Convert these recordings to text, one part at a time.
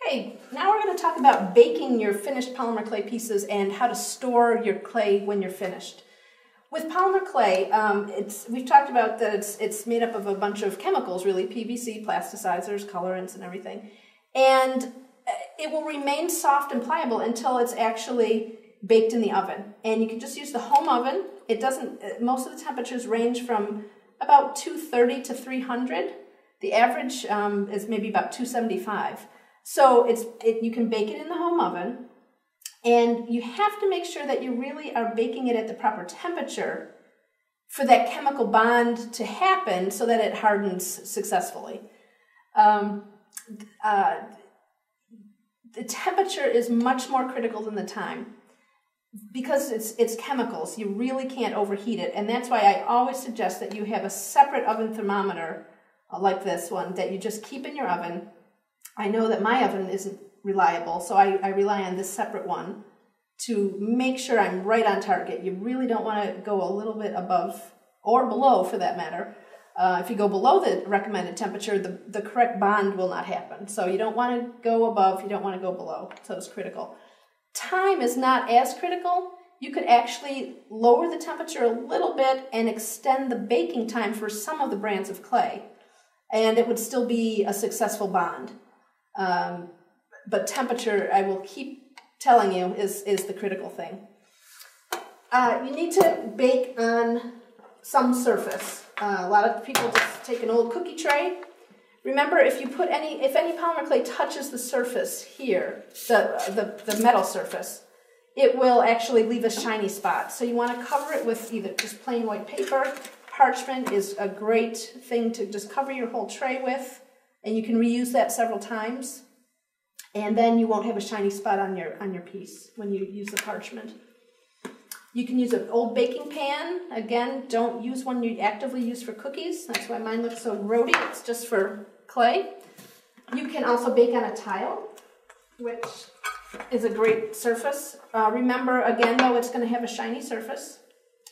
Okay, now we're going to talk about baking your finished polymer clay pieces and how to store your clay when you're finished. With polymer clay, we've talked about that it's made up of a bunch of chemicals, really, PVC, plasticizers, colorants, and everything. And it will remain soft and pliable until it's actually baked in the oven. And you can just use the home oven. It doesn't, most of the temperatures range from about 230 to 300. The average is maybe about 275. So you can bake it in the home oven, and you have to make sure that you really are baking it at the proper temperature for that chemical bond to happen so that it hardens successfully. The temperature is much more critical than the time. Because it's chemicals, you really can't overheat it, and that's why I always suggest that you have a separate oven thermometer like this one that you just keep in your oven. I know that my oven isn't reliable, so I rely on this separate one to make sure I'm right on target. You really don't want to go a little bit above or below, for that matter. If you go below the recommended temperature, the correct bond will not happen. So you don't want to go above, you don't want to go below, so it's critical. Time is not as critical. You could actually lower the temperature a little bit and extend the baking time for some of the brands of clay, and it would still be a successful bond. But temperature, I will keep telling you, is the critical thing. You need to bake on some surface. A lot of people just take an old cookie tray. Remember, if any polymer clay touches the surface here, the metal surface, it will actually leave a shiny spot. So you want to cover it with either just plain white paper. Parchment is a great thing to just cover your whole tray with, and you can reuse that several times. And then you won't have a shiny spot on your piece when you use the parchment. You can use an old baking pan. Again, don't use one you actively use for cookies. That's why mine looks so grody. It's just for clay. You can also bake on a tile, which is a great surface. Remember, again, though, it's going to have a shiny surface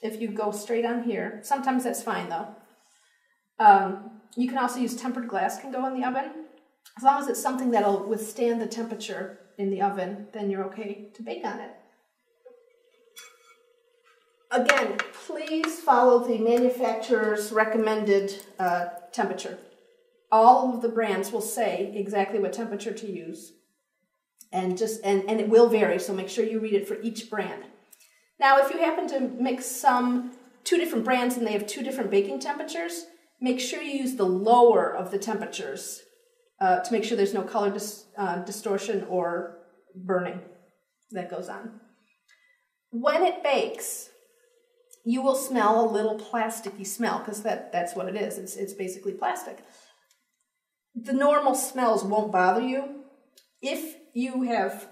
if you go straight on here. Sometimes that's fine, though. You can also use tempered glass, can go in the oven. As long as it's something that'll withstand the temperature in the oven, then you're okay to bake on it. Again, please follow the manufacturer's recommended temperature. All of the brands will say exactly what temperature to use, and it will vary, so make sure you read it for each brand. Now, if you happen to mix two different brands and they have two different baking temperatures, make sure you use the lower of the temperatures to make sure there's no color distortion or burning that goes on. When it bakes, you will smell a little plasticky smell, because that's what it is. It's basically plastic. The normal smells won't bother you. If you have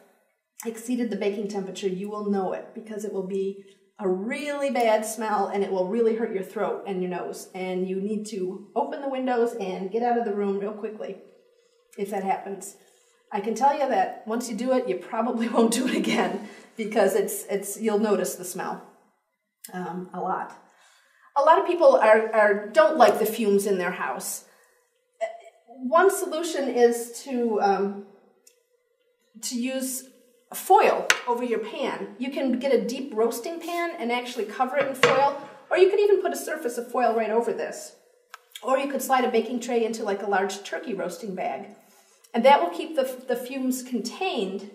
exceeded the baking temperature, you will know it, because it will be a really bad smell and it will really hurt your throat and your nose. And you need to open the windows and get out of the room real quickly if that happens. I can tell you that once you do it, you probably won't do it again, because you'll notice the smell a lot. A lot of people don't like the fumes in their house. One solution is to use foil over your pan. You can get a deep roasting pan and actually cover it in foil, or you could even put a surface of foil right over this. Or you could slide a baking tray into like a large turkey roasting bag. And that will keep the fumes contained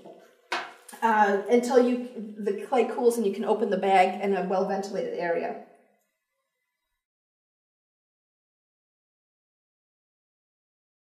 until the clay cools and you can open the bag in a well-ventilated area.